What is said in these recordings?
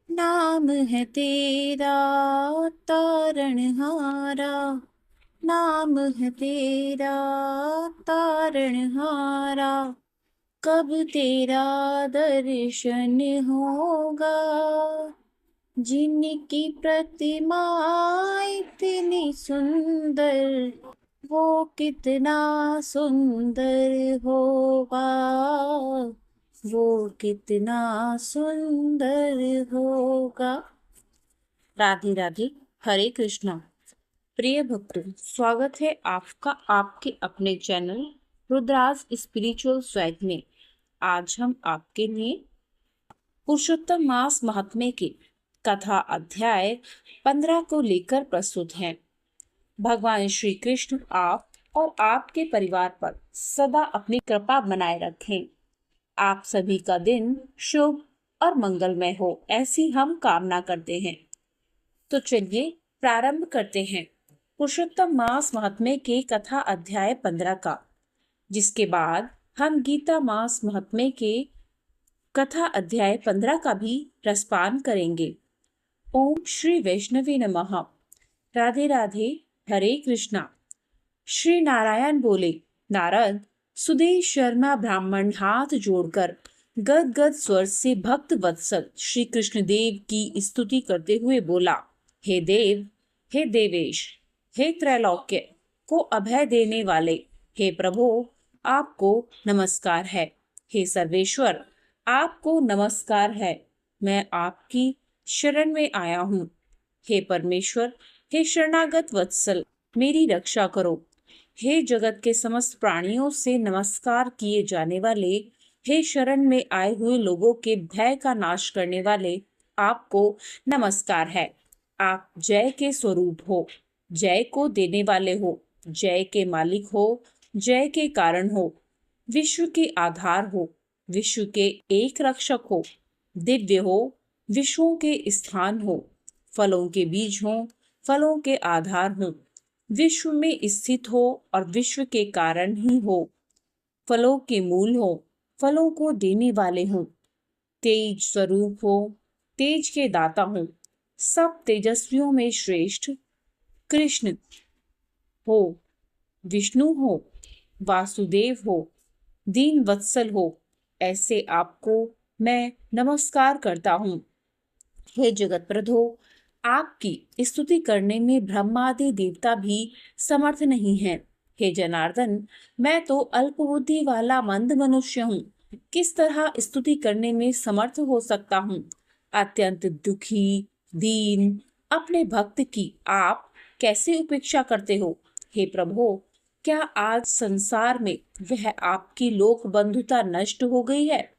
नाम है तेरा तारणहारा, नाम है तेरा तारणहारा। कब तेरा दर्शन होगा, जिनकी प्रतिमा इतनी सुंदर, वो कितना सुंदर होगा, वो कितना सुंदर होगा। राधे राधे, हरे कृष्णा। प्रिय भक्तों, स्वागत है आपका आपके अपने चैनल रुद्राज स्पिरिचुअल स्वैग में। आज हम आपके लिए पुरुषोत्तम मास महात्म्य की कथा अध्याय 15 को लेकर प्रस्तुत हैं। भगवान श्री कृष्ण आप और आपके परिवार पर सदा अपनी कृपा बनाए रखें। आप सभी का दिन शुभ और मंगलमय हो, ऐसी हम कामना करते हैं। तो चलिए प्रारंभ करते हैं पुरुषोत्तम मास महात्म्य के कथा अध्याय 15 का, जिसके बाद हम गीता मास महात्म्य के कथा अध्याय 15 का भी रसपान करेंगे। ओम श्री वैष्णवे नमः। राधे राधे, हरे कृष्णा। श्री नारायण बोले, नारद, सुदेश शर्मा ब्राह्मण हाथ जोड़कर गदगद स्वर से भक्त वत्सल श्री कृष्ण देव की स्तुति करते हुए बोला, हे देव, हे देवेश, हे त्रैलोक्य को अभय देने वाले, हे प्रभु, आपको नमस्कार है। हे सर्वेश्वर, आपको नमस्कार है। मैं आपकी शरण में आया हूँ। हे परमेश्वर, हे शरणागत वत्सल, मेरी रक्षा करो। हे जगत के समस्त प्राणियों से नमस्कार किए जाने वाले, हे शरण में आए हुए लोगों के भय का नाश करने वाले, आपको नमस्कार है। आप जय के स्वरूप हो, जय को देने वाले हो, जय के मालिक हो, जय के कारण हो, विश्व के आधार हो, विश्व के एक रक्षक हो, दिव्य हो, विश्वों के स्थान हो, फलों के बीज हो, फलों के आधार हो, विश्व में स्थित हो और विश्व के कारण ही हो, फलों के मूल हो, फलों को देने वाले हो, तेज स्वरूप हो, तेज के दाता हो, सब तेजस्वियों में श्रेष्ठ कृष्ण हो, विष्णु हो, वासुदेव हो, दीन वत्सल हो, ऐसे आपको मैं नमस्कार करता हूँ। हे जगत प्रभु, आपकी स्तुति करने में ब्रह्मादि देवता भी समर्थ नहीं है। हे जनार्दन, मैं तो अल्प बुद्धि वाला मंद मनुष्य हूँ, किस तरह स्तुति करने में समर्थ हो सकता हूँ। अत्यंत दुखी दीन अपने भक्त की आप कैसे उपेक्षा करते हो। हे प्रभु, क्या आज संसार में वह आपकी लोक बंधुता नष्ट हो गई है।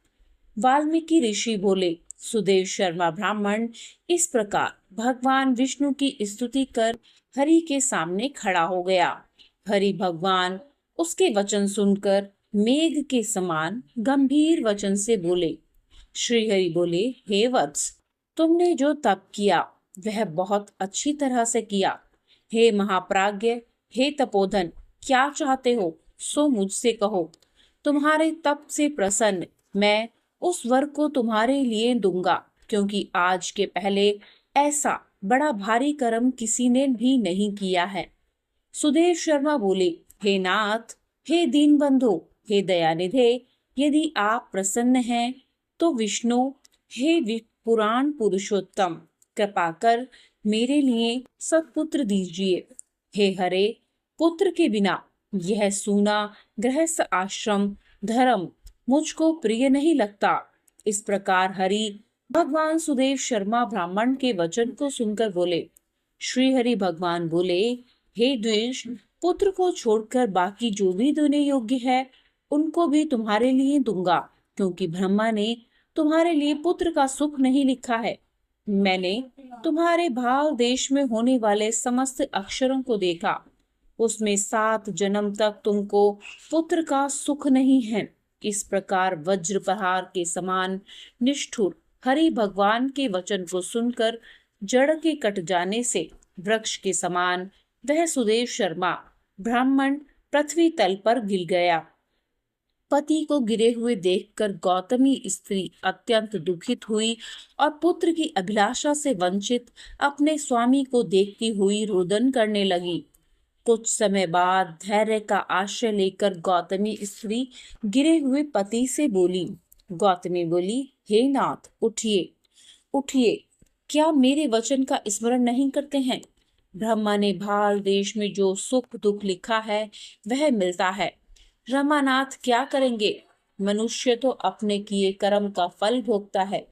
वाल्मीकि ऋषि बोले, सुदेव शर्मा ब्राह्मण इस प्रकार भगवान विष्णु की स्तुति कर हरि के सामने खड़ा हो गया। हरि भगवान उसके वचन सुनकर मेघ के समान गंभीर वचन से बोले। श्री हरि बोले, हे वत्स, तुमने जो तप किया वह बहुत अच्छी तरह से किया। हे महाप्राज्ञ, हे तपोधन, क्या चाहते हो सो मुझसे कहो। तुम्हारे तप से प्रसन्न मैं उस वर को तुम्हारे लिए दूंगा, क्योंकि आज के पहले ऐसा बड़ा भारी कर्म किसी ने भी नहीं किया है। सुदेव शर्मा बोले, हे नाथ, हे दीनबंधु, हे दयानिधे, यदि आप प्रसन्न हैं तो विष्णु, हे पुराण पुरुषोत्तम, कृपा कर मेरे लिए सत्पुत्र दीजिए। हे हरे, पुत्र के बिना यह सूना गृहस्थ आश्रम धर्म मुझको प्रिय नहीं लगता। इस प्रकार हरि भगवान सुदेव शर्मा ब्राह्मण के वचन को सुनकर बोले। श्री हरि भगवान बोले, हे द्वेष, पुत्र को छोड़कर बाकी जो भी देने योग्य है उनको भी तुम्हारे लिए दूंगा, क्योंकि ब्रह्मा ने तुम्हारे लिए पुत्र का सुख नहीं लिखा है। मैंने तुम्हारे भाव देश में होने वाले समस्त अक्षरों को देखा, उसमें 7 जन्म तक तुमको पुत्र का सुख नहीं है। इस प्रकार वज्र प्रहार के समान निष्ठुर हरि भगवान के वचन को सुनकर जड़ के कट जाने से वृक्ष के समान वह सुदेव शर्मा ब्राह्मण पृथ्वी तल पर गिर गया। पति को गिरे हुए देखकर गौतमी स्त्री अत्यंत दुखित हुई और पुत्र की अभिलाषा से वंचित अपने स्वामी को देखती हुई रोदन करने लगी। कुछ समय बाद धैर्य का आश्रय लेकर गौतमी स्त्री गिरे हुए पति से बोली। गौतमी बोली, हे नाथ, उठिए उठिए, क्या मेरे वचन का स्मरण नहीं करते हैं? ब्रह्मा ने भाल देश में जो सुख दुख लिखा है वह मिलता है। रमानाथ क्या करेंगे? मनुष्य तो अपने किए कर्म का फल भोगता है।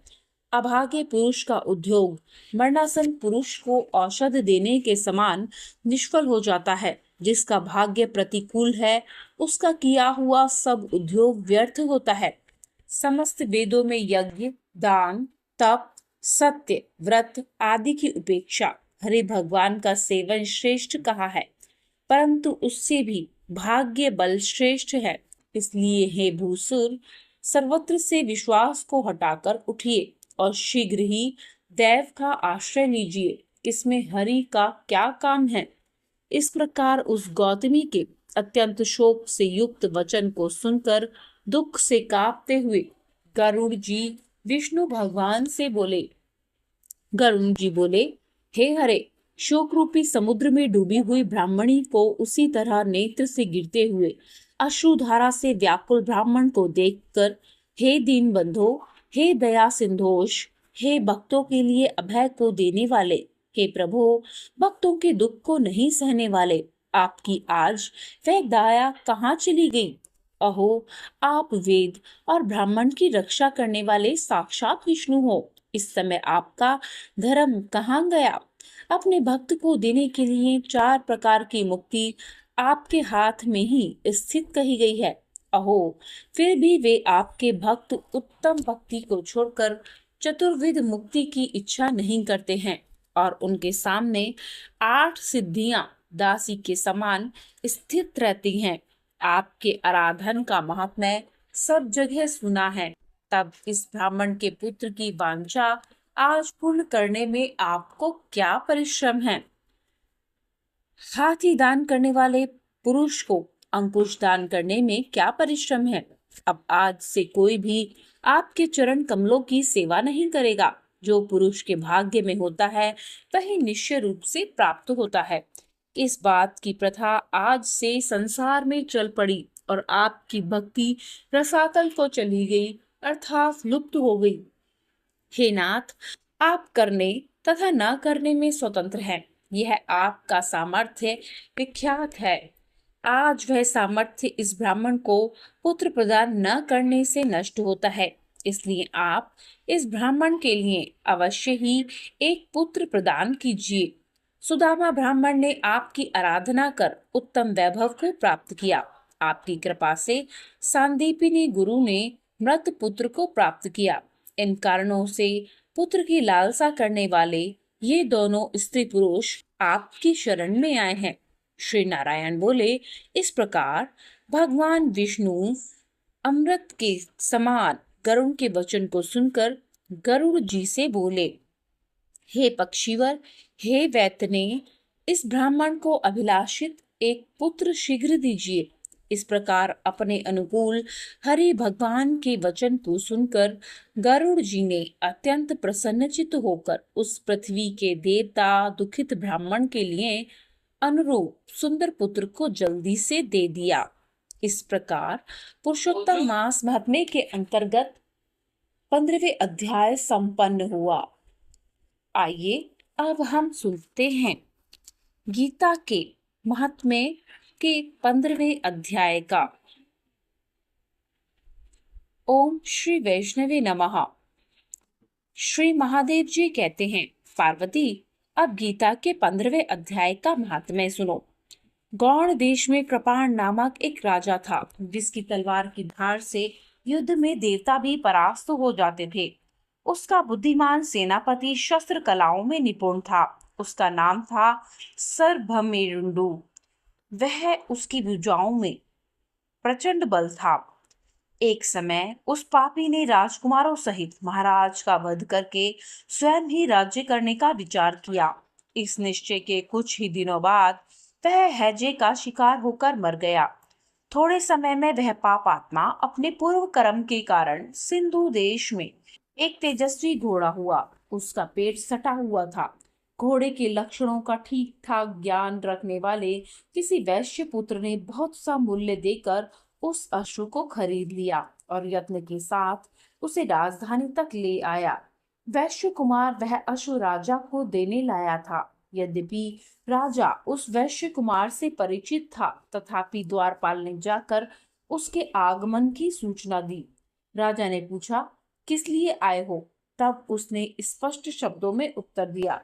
अभागे पुरुष का उद्योग मरणासन पुरुष को औषध देने के समान निष्फल हो जाता है। जिसका भाग्य प्रतिकूल है उसका किया हुआ सब उद्योग व्यर्थ होता है। समस्त वेदों में यज्ञ, दान, तप, सत्य, व्रत आदि की उपेक्षा हरि भगवान का सेवन श्रेष्ठ कहा है, परंतु उससे भी भाग्य बल श्रेष्ठ है। इसलिए हे भूसुर, सर्वत्र से विश्वास को हटाकर उठिए और शीघ्र ही दैव का आश्रय लीजिए। इसमें हरि का क्या काम है? इस प्रकार उस गौतमी के अत्यंत शोक से युक्त वचन को सुनकर दुख से कांपते हुए गरुड़ जी विष्णु भगवान से बोले। गरुड़ जी बोले, हे हरे, शोक रूपी समुद्र में डूबी हुई ब्राह्मणी को उसी तरह नेत्र से गिरते हुए अश्रुधारा से व्याकुल ब्राह्मण को देखकर, हे दीन बंधो, हे दया सिंधोष, हे भक्तों के लिए अभय को देने वाले, हे प्रभु, भक्तों के दुख को नहीं सहने वाले, आपकी आज वह दया कहाँ चली गई? अहो, आप वेद और ब्राह्मण की रक्षा करने वाले साक्षात विष्णु हो। इस समय आपका धर्म कहाँ गया? अपने भक्त को देने के लिए 4 प्रकार की मुक्ति आपके हाथ में ही स्थित कही गई है। अहो, फिर भी वे आपके भक्त उत्तम भक्ति को छोड़कर चतुर्विध मुक्ति की इच्छा नहीं करते हैं और उनके सामने 8 सिद्धियां दासी के समान स्थित रहती हैं। आपके आराधन का महात्म्य सब जगह सुना है। तब इस ब्राह्मण के पुत्र की वांछा आज पूर्ण करने में आपको क्या परिश्रम है? हाथी दान करने वाले पुरुष को अंकुश दान करने में क्या परिश्रम है? अब आज से कोई भी आपके चरण कमलों की सेवा नहीं करेगा। जो पुरुष के भाग्य में होता है वही निश्चय रूप से प्राप्त होता है। इस बात की प्रथा आज से संसार में चल पड़ी और आपकी भक्ति रसातल को चली गई, अर्थात लुप्त हो गई। हे नाथ, आप करने तथा न करने में स्वतंत्र हैं। यह आपका सामर्थ्य विख्यात है। आज वह सामर्थ्य इस ब्राह्मण को पुत्र प्रदान न करने से नष्ट होता है। इसलिए आप इस ब्राह्मण के लिए अवश्य ही एक पुत्र प्रदान कीजिए। सुदामा ब्राह्मण ने आपकी आराधना कर उत्तम वैभव को प्राप्त किया। आपकी कृपा से सांदीपिनी गुरु ने मृत पुत्र को प्राप्त किया। इन कारणों से पुत्र की लालसा करने वाले ये दोनों स्त्री पुरुष आपकी शरण में आए हैं। श्री नारायण बोले। इस प्रकार भगवान विष्णु अमृत के समान गरुड़ के वचन को सुनकर गरुड़ जी से बोले, हे पक्षीवर, हे वैतने, इस ब्राह्मण को अभिलाषित एक पुत्र शीघ्र दीजिए। इस प्रकार अपने अनुकूल हरि भगवान के वचन को सुनकर गरुड़ जी ने अत्यंत प्रसन्नचित्त होकर उस पृथ्वी के देवता दुखित ब्राह्मण के लिए अनुरूप सुंदर पुत्र को जल्दी से दे दिया। इस प्रकार पुरुषोत्तम मास महात्म्य के अंतर्गत 15वें अध्याय संपन्न हुआ। आइए अब हम सुनते हैं गीता के महात्म्य के 15वें अध्याय का। ओम श्री वैष्णवे नमः। श्री महादेव जी कहते हैं, पार्वती, अब गीता के 15वें अध्याय का महात्म्य सुनो। गौड़ देश में कृपाण नामक एक राजा था, जिसकी तलवार की धार से युद्ध में देवता भी परास्त हो जाते थे। उसका बुद्धिमान सेनापति शस्त्र कलाओं में निपुण था। उसका नाम था सर्वभौमेरुंडु। वह उसकी भुजाओं में प्रचंड बल था। एक समय उस पापी ने राजकुमारों सहित महाराज का वध करके स्वयं ही राज्य करने का विचार किया। इस निश्चय के कुछ ही दिनों बाद वह हैजे का शिकार होकर मर गया। थोड़े समय में वह पाप आत्मा अपने पूर्व कर्म के कारण सिंधु देश में एक तेजस्वी घोड़ा हुआ। उसका पेट सटा हुआ था। घोड़े के लक्षणों का ठीक ठाक ज्ञान रखने वाले किसी वैश्य पुत्र ने बहुत सा मूल्य देकर उस अश्व को खरीद लिया और यत्न के साथ उसे राजधानी तक ले आया। वैश्य कुमार वह अश्व राजा को देने लाया था। यद्यपि राजा उस वैश्य कुमार से परिचित था, तथापि द्वारपाल ने जाकर उसके आगमन की सूचना दी। राजा ने पूछा, किस लिए आए हो? तब उसने स्पष्ट शब्दों में उत्तर दिया,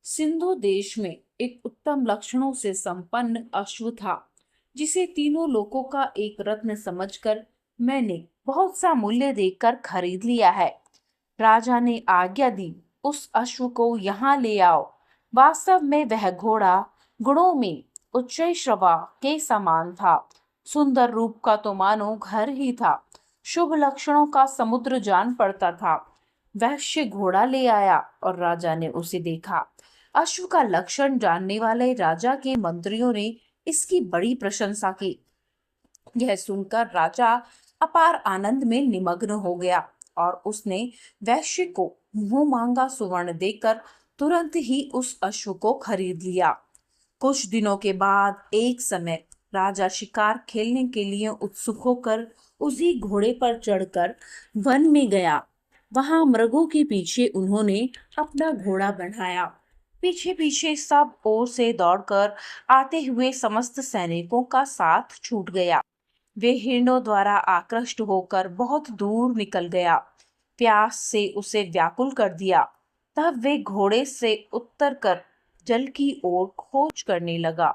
सिंधु देश में एक उत्तम लक्षणों से संपन्न अश्व था, जिसे तीनों लोकों का एक रत्न समझकर मैंने बहुत सा मूल्य देकर खरीद लिया है। राजा ने आज्ञा दी, उस अश्व को यहाँ ले आओ। वास्तव में वह घोड़ा गुणों में उच्च श्रवा के समान था। सुंदर रूप का तो मानो घर ही था। शुभ लक्षणों का समुद्र जान पड़ता था। वैश्य घोड़ा ले आया और राजा ने उसे देखा। अश्व का लक्षण जानने वाले राजा के मंत्रियों ने इसकी बड़ी प्रशंसा की। यह सुनकर राजा अपार आनंद में निमग्न हो गया और उसने वैश्य को मुंह मांगा सुवर्ण देकर तुरंत ही उस अश्व को खरीद लिया। कुछ दिनों के बाद एक समय राजा शिकार खेलने के लिए उत्सुक होकर उसी घोड़े पर चढ़कर वन में गया। वहां मृगों के पीछे उन्होंने अपना घोड़ा बढ़ाया। पीछे पीछे सब ओर से दौड़कर आते हुए समस्त सैनिकों का साथ छूट गया। वे हिरणों द्वारा आकृष्ट होकर बहुत दूर निकल गया। प्यास से उसे व्याकुल कर दिया। तब वे घोड़े से उतर कर जल की ओर खोज करने लगा।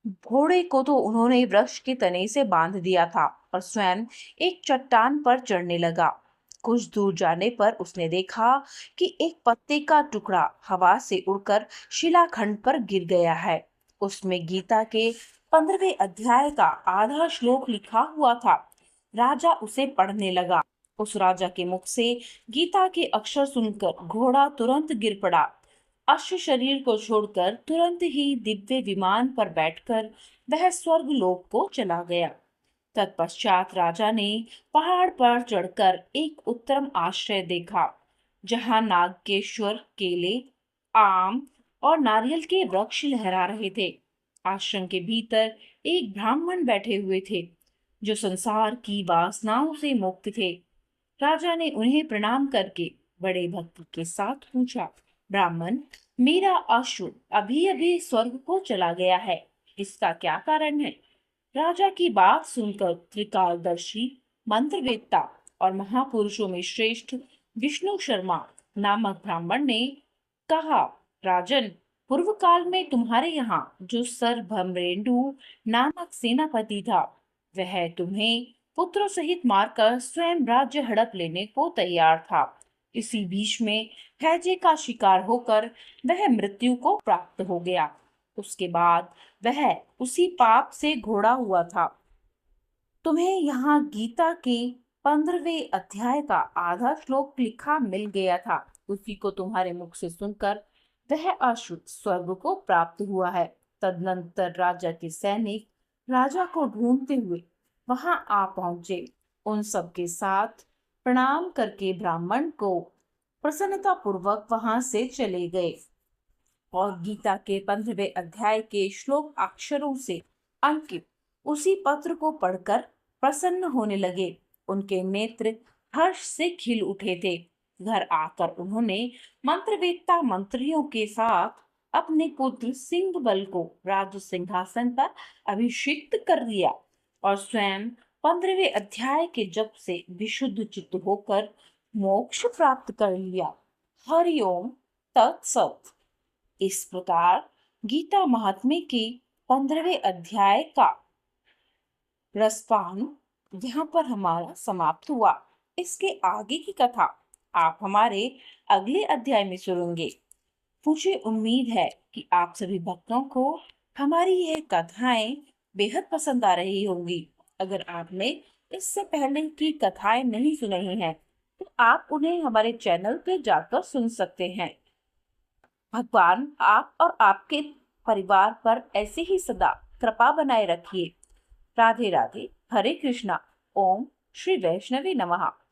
घोड़े को तो उन्होंने वृक्ष के तने से बांध दिया था और स्वयं एक चट्टान पर चढ़ने लगा। कुछ दूर जाने पर उसने देखा कि एक पत्ते का टुकड़ा हवा से उड़कर शिलाखंड पर गिर गया है। उसमें गीता के 15वें अध्याय का आधा श्लोक लिखा हुआ था। राजा उसे पढ़ने लगा। उस राजा के मुख से गीता के अक्षर सुनकर घोड़ा तुरंत गिर पड़ा। अश्व शरीर को छोड़कर तुरंत ही दिव्य विमान पर बैठकर वह स्वर्ग लोक को चला गया। तत्पश्चात राजा ने पहाड़ पर चढ़कर एक उत्तम आश्रय देखा, जहां नागकेश्वर, केले, आम और नारियल के वृक्ष लहरा रहे थे। आश्रम के भीतर एक ब्राह्मण बैठे हुए थे, जो संसार की वासनाओं से मुक्त थे। राजा ने उन्हें प्रणाम करके बड़े भक्ति के साथ पूछा, ब्राह्मण, मेरा अश्व अभी अभी स्वर्ग को चला गया है, इसका क्या कारण है? राजा की बात सुनकर त्रिकालदर्शी, मंत्रवेत्ता और महापुरुषों में श्रेष्ठ विष्णु शर्मा नामक ब्राह्मण ने कहा, राजन, पूर्व काल में तुम्हारे यहाँ जो सर भमरेंडु नामक सेनापति था, वह तुम्हें पुत्रों सहित मारकर स्वयं राज्य हड़प लेने को तैयार था। इसी बीच में हैजे का शिकार होकर वह मृत्यु को प्राप्त हो गया। उसके बाद वह उसी पाप से घोड़ा हुआ था। तुम्हें यहाँ गीता के 15वें अध्याय का आधा श्लोक लिखा मिल गया था। उसी को तुम्हारे मुख से सुनकर वह अश्व स्वर्ग को प्राप्त हुआ है। तदनंतर राजा के सैनिक राजा को ढूंढते हुए वहां आ पहुंचे। उन सब के साथ प्रणाम करके ब्राह्मण को प्रसन्नता पूर्वक वहां से चले गए और गीता के 15वें अध्याय के श्लोक अक्षरों से अंकित उसी पत्र को पढ़कर प्रसन्न होने लगे। उनके नेत्र हर्ष से खिल उठे थे। घर आकर उन्होंने मंत्रवेत्ता मंत्रियों के साथ अपने पुत्र सिंह बल को राज सिंहासन पर अभिषिक्त कर दिया और स्वयं 15वें अध्याय के जप से विशुद्ध चित्त होकर मोक्ष प्राप्त कर लिया। हरिओम तत्सत। इस प्रकार गीता महात्म्य के 15वें अध्याय का रसपान यहाँ पर हमारा समाप्त हुआ। इसके आगे की कथा आप हमारे अगले अध्याय में सुनेंगे। मुझे उम्मीद है कि आप सभी भक्तों को हमारी यह कथाएं बेहद पसंद आ रही होंगी। अगर आपने इससे पहले की कथाएं नहीं सुनी हैं, तो आप उन्हें हमारे चैनल पे जाकर सुन सकते हैं। भगवान आप और आपके परिवार पर ऐसे ही सदा कृपा बनाए रखिए। राधे राधे, हरे कृष्णा। ओम श्री वैष्णवे नमः।